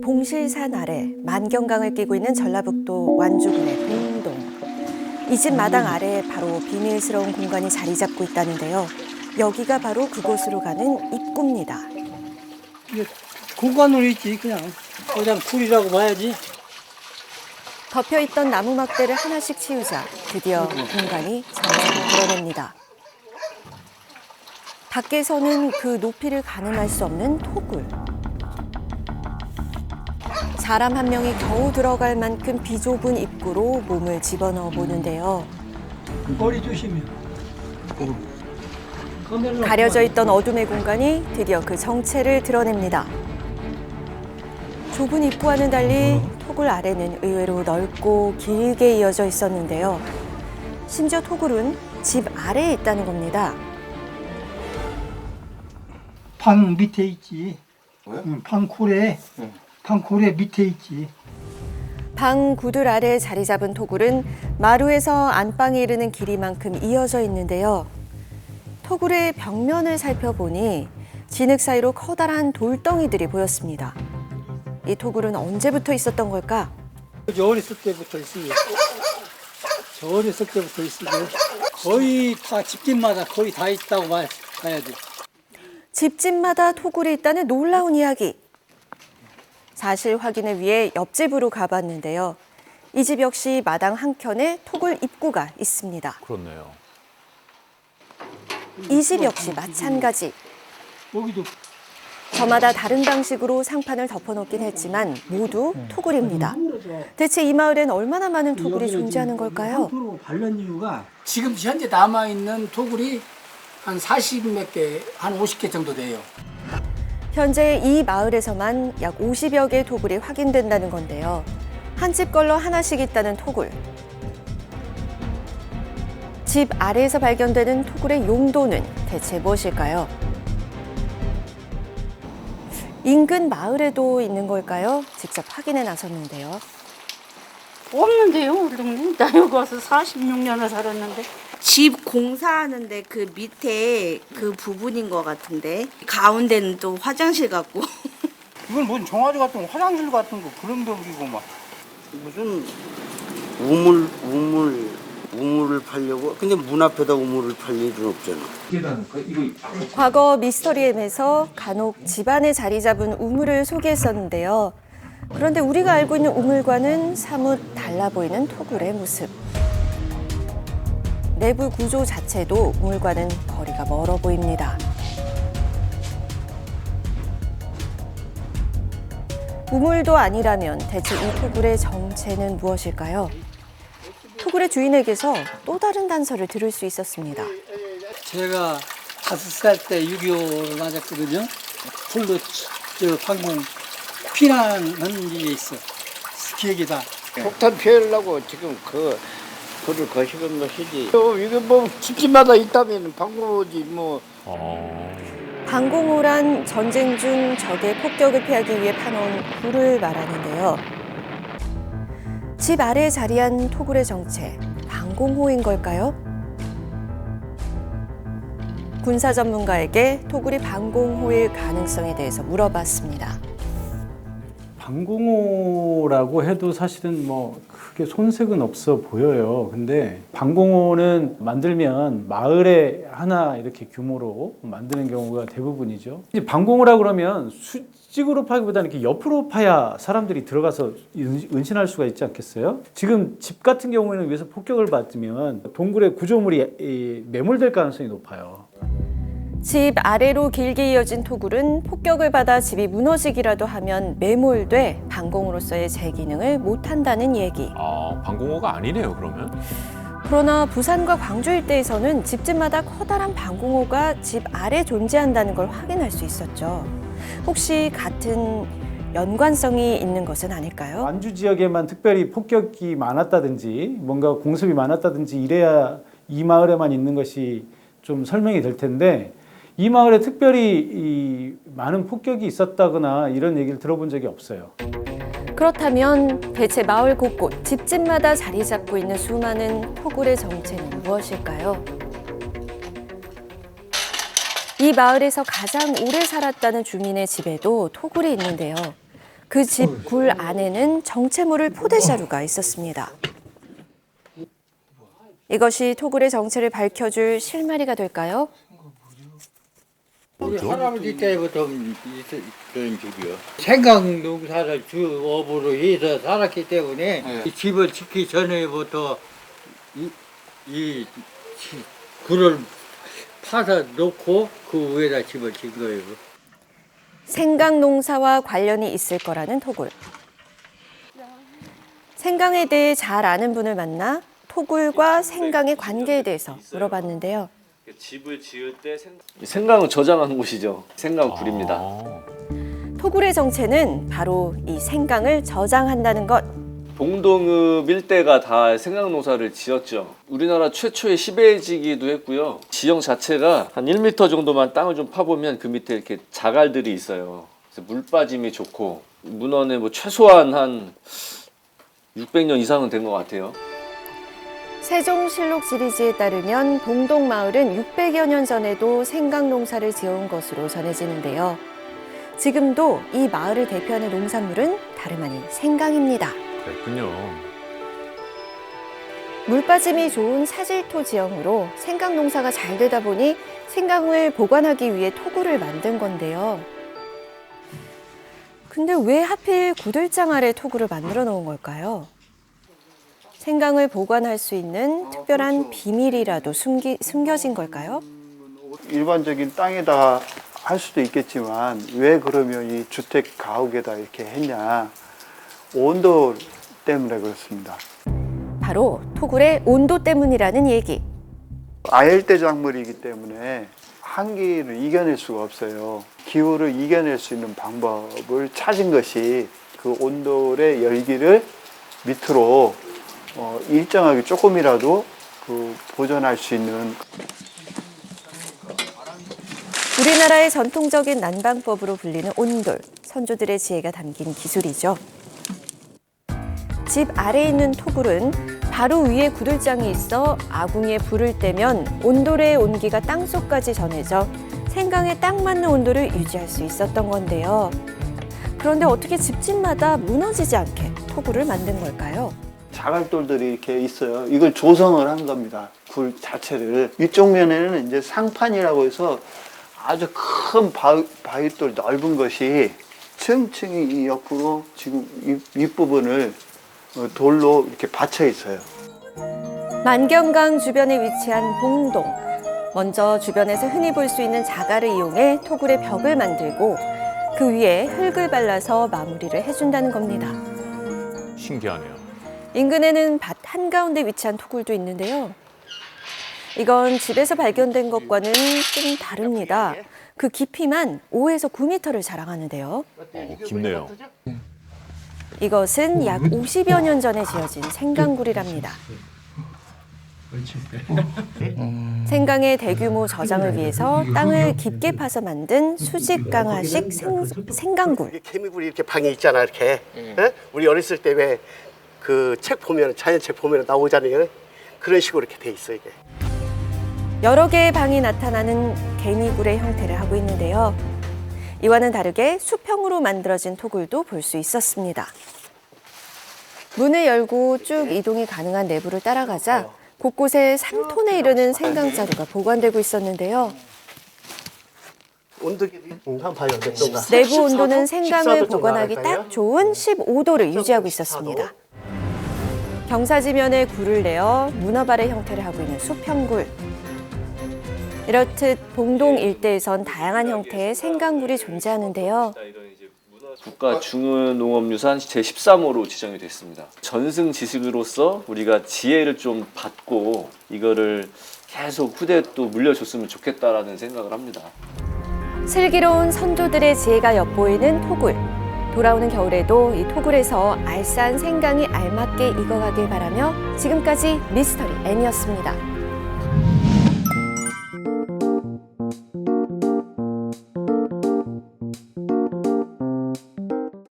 봉실산 아래 만경강을 끼고 있는 전라북도 완주군의 봉동. 이 집 마당 아래 바로 비밀스러운 공간이 자리 잡고 있다는데요. 여기가 바로 그곳으로 가는 입구입니다. 이게 공간으로 있지 그냥 굴이라고 봐야지. 덮여있던 나무 막대를 하나씩 치우자 드디어 공간이 정체를 드러냅니다. 밖에서는 그 높이를 가늠할 수 없는 토굴. 사람 한 명이 겨우 들어갈 만큼 비좁은 입구로 몸을 집어넣어 보는데요. 머리 조심해. 가려져 있던 어둠의 공간이 드디어 그 정체를 드러냅니다. 좁은 입구와는 달리 토굴 아래는 의외로 넓고 길게 이어져 있었는데요. 심지어 토굴은 집 아래에 있다는 겁니다. 방 밑에 있지. 왜? 방굴에 밑에 있지. 방 구들 아래 자리 잡은 토굴은 마루에서 안방에 이르는 길이만큼 이어져 있는데요. 토굴의 벽면을 살펴보니 진흙 사이로 커다란 돌덩이들이 보였습니다. 이 토굴은 언제부터 있었던 걸까? 저 어렸을 때부터 있으니. 거의 다 집집마다 거의 다 있다고 봐야 돼. 집집마다 토굴이 있다는 놀라운 이야기. 사실 확인을 위해 옆집으로 가봤는데요. 이 집 역시 마당 한켠에 토굴 입구가 있습니다. 그렇네요. 이 집 역시 마찬가지. 여기도 저마다 다른 방식으로 상판을 덮어놓긴 했지만 모두 토굴입니다. 대체 이 마을엔 얼마나 많은 토굴이 존재하는 걸까요? 관련 이유가 지금 현재 남아있는 토굴이 한 40몇 개, 한 50개 정도 돼요. 현재 이 마을에서만 약 50여 개의 토굴이 확인된다는 건데요. 한 집 걸러 하나씩 있다는 토굴. 집 아래에서 발견되는 토굴의 용도는 대체 무엇일까요? 인근 마을에도 있는 걸까요? 직접 확인해 나섰는데요. 없는데요, 우리 동네. 나 여기 와서 46년을 살았는데. 집 공사하는데 그 밑에 그 부분인 것 같은데 가운데는 또 화장실 같고 이건 뭔 정화조 같은 거, 화장실 같은 거 그런 벽이고 막. 무슨 우물을 팔려고? 근데 문 앞에다 우물을 팔 일은 없잖아. 과거 미스터리엠에서 간혹 집안에 자리 잡은 우물을 소개했었는데요. 그런데 우리가 알고 있는 우물과는 사뭇 달라 보이는 토굴의 모습. 내부 구조 자체도 우물과는 거리가 멀어 보입니다. 우물도 아니라면 대체 이 토굴의 정체는 무엇일까요? 토굴의 주인에게서 또 다른 단서를 들을 수 있었습니다. 제가 5살 때 6.25를 맞았거든요. 불로 저 방문 피난한 일이 있어. 기억이다. 폭탄 피하려고 지금 그를 거시건 것이지. 이게 뭐 집집마다 있다면 방법이지 뭐. 방공호란 전쟁 중 적의 폭격을 피하기 위해 파놓은 굴을 말하는데요. 집 아래에 자리한 토굴의 정체, 방공호인 걸까요? 군사 전문가에게 토굴이 방공호일 가능성에 대해서 물어봤습니다. 방공호라고 해도 사실은 뭐 크게 손색은 없어 보여요. 근데 방공호는 만들면 마을에 하나 이렇게 규모로 만드는 경우가 대부분이죠. 이제 방공호라 그러면 수직으로 파기보다는 이렇게 옆으로 파야 사람들이 들어가서 은신할 수가 있지 않겠어요? 지금 집 같은 경우에는 위에서 폭격을 받으면 동굴의 구조물이 매몰될 가능성이 높아요. 집 아래로 길게 이어진 토굴은 폭격을 받아 집이 무너지기라도 하면 매몰돼 방공호로서의 제 기능을 못한다는 얘기. 아, 방공호가 아니네요, 그러면? 그러나 부산과 광주 일대에서는 집집마다 커다란 방공호가 집 아래 존재한다는 걸 확인할 수 있었죠. 혹시 같은 연관성이 있는 것은 아닐까요? 완주 지역에만 특별히 폭격이 많았다든지 뭔가 공습이 많았다든지 이래야 이 마을에만 있는 것이 좀 설명이 될 텐데 이 마을에 특별히 많은 폭격이 있었다거나 이런 얘기를 들어본 적이 없어요. 그렇다면 대체 마을 곳곳 집집마다 자리 잡고 있는 수많은 토굴의 정체는 무엇일까요? 이 마을에서 가장 오래 살았다는 주민의 집에도 토굴이 있는데요. 그 집 굴 안에는 정체모를 포대자루가 있었습니다. 이것이 토굴의 정체를 밝혀줄 실마리가 될까요? 우리 할아버지 때부터 있던 집이요. 생강농사를 주업으로 해서 살았기 때문에 이 집을 짓기 전에부터 이 굴을 파서 놓고 그 위에다 집을 짓는 거예요. 생강 농사와 관련이 있을 거라는 토굴. 생강에 대해 잘 아는 분을 만나 토굴과 생강의 관계에 대해서 물어봤는데요. 집을 지을 때 생강을 저장한 곳이죠. 생강굴입니다. 토굴의 정체는 바로 이 생강을 저장한다는 것. 봉동읍 일대가 다 생강 농사를 지었죠. 우리나라 최초의 시베지기도 했고요. 지형 자체가 한 1m 정도만 땅을 좀 파보면 그 밑에 이렇게 자갈들이 있어요. 그래서 물 빠짐이 좋고 문헌에 뭐 최소한 한 600년 이상은 된 것 같아요. 세종실록 지리지에 따르면 봉동마을은 600여 년 전에도 생강 농사를 지어온 것으로 전해지는데요. 지금도 이 마을을 대표하는 농산물은 다름 아닌 생강입니다. 그랬군요. 물빠짐이 좋은 사질토 지형으로 생강 농사가 잘 되다 보니 생강을 보관하기 위해 토굴을 만든 건데요. 근데 왜 하필 구들장 아래 토굴을 만들어 놓은 걸까요? 생강을 보관할 수 있는 특별한 비밀이라도 숨겨진 걸까요? 일반적인 땅에다 할 수도 있겠지만 왜 그러면 이 주택 가옥에다 이렇게 했냐? 온도 때문에 그렇습니다. 바로 토굴의 온도 때문이라는 얘기. 아열대 작물이기 때문에 한기를 이겨낼 수가 없어요. 기후를 이겨낼 수 있는 방법을 찾은 것이 그 온돌의 열기를 밑으로 일정하게 조금이라도 보존할 수 있는. 우리나라의 전통적인 난방법으로 불리는 온돌, 선조들의 지혜가 담긴 기술이죠. 집 아래에 있는 토굴은 바로 위에 구들장이 있어 아궁이에 불을 떼면 온돌의 온기가 땅속까지 전해져 생강에 딱 맞는 온도를 유지할 수 있었던 건데요. 그런데 어떻게 집집마다 무너지지 않게 토굴을 만든 걸까요? 자갈돌들이 이렇게 있어요. 이걸 조성을 한 겁니다. 굴 자체를. 이쪽 면에는 이제 상판이라고 해서 아주 큰 바위돌 넓은 것이 층층이 이 옆으로 지금 윗부분을 돌로 이렇게 받쳐 있어요. 만경강 주변에 위치한 봉동. 먼저 주변에서 흔히 볼 수 있는 자갈을 이용해 토굴의 벽을 만들고 그 위에 흙을 발라서 마무리를 해준다는 겁니다. 신기하네요. 인근에는 밭 한가운데 위치한 토굴도 있는데요. 이건 집에서 발견된 것과는 좀 다릅니다. 그 깊이만 5에서 9m를 자랑하는데요. 깊네요. 이것은 약 50여 년 전에 지어진 생강굴이랍니다. 생강의 대규모 저장을 위해서 땅을 깊게 파서 만든 수직 강화식 생강굴. 개미굴이 이렇게 방이 있잖아, 이렇게. 우리 어렸을 때 왜 그 책 보면 자연책 보면 나오잖아요. 그런 식으로 이렇게 돼 있어 이게. 여러 개의 방이 나타나는 개미굴의 형태를 하고 있는데요. 이와는 다르게 수평으로 만들어진 토굴도 볼 수 있었습니다. 문을 열고 쭉 이동이 가능한 내부를 따라가자 곳곳에 3톤에 이르는 생강자루가 보관되고 있었는데요. 내부 온도는 생강을 보관하기 딱 좋은 15도를 유지하고 있었습니다. 경사지면에 굴을 내어 문어발의 형태를 하고 있는 수평굴. 이렇듯 봉동 일대에선 다양한 형태의 생강굴이 존재하는데요. 국가 중요농업유산 제13호로 지정이 됐습니다. 전승지식으로서 우리가 지혜를 좀 받고 이거를 계속 후대에 또 물려줬으면 좋겠다라는 생각을 합니다. 슬기로운 선조들의 지혜가 엿보이는 토굴. 돌아오는 겨울에도 이 토굴에서 알싸한 생강이 알맞게 익어가길 바라며 지금까지 미스터리 N이었습니다.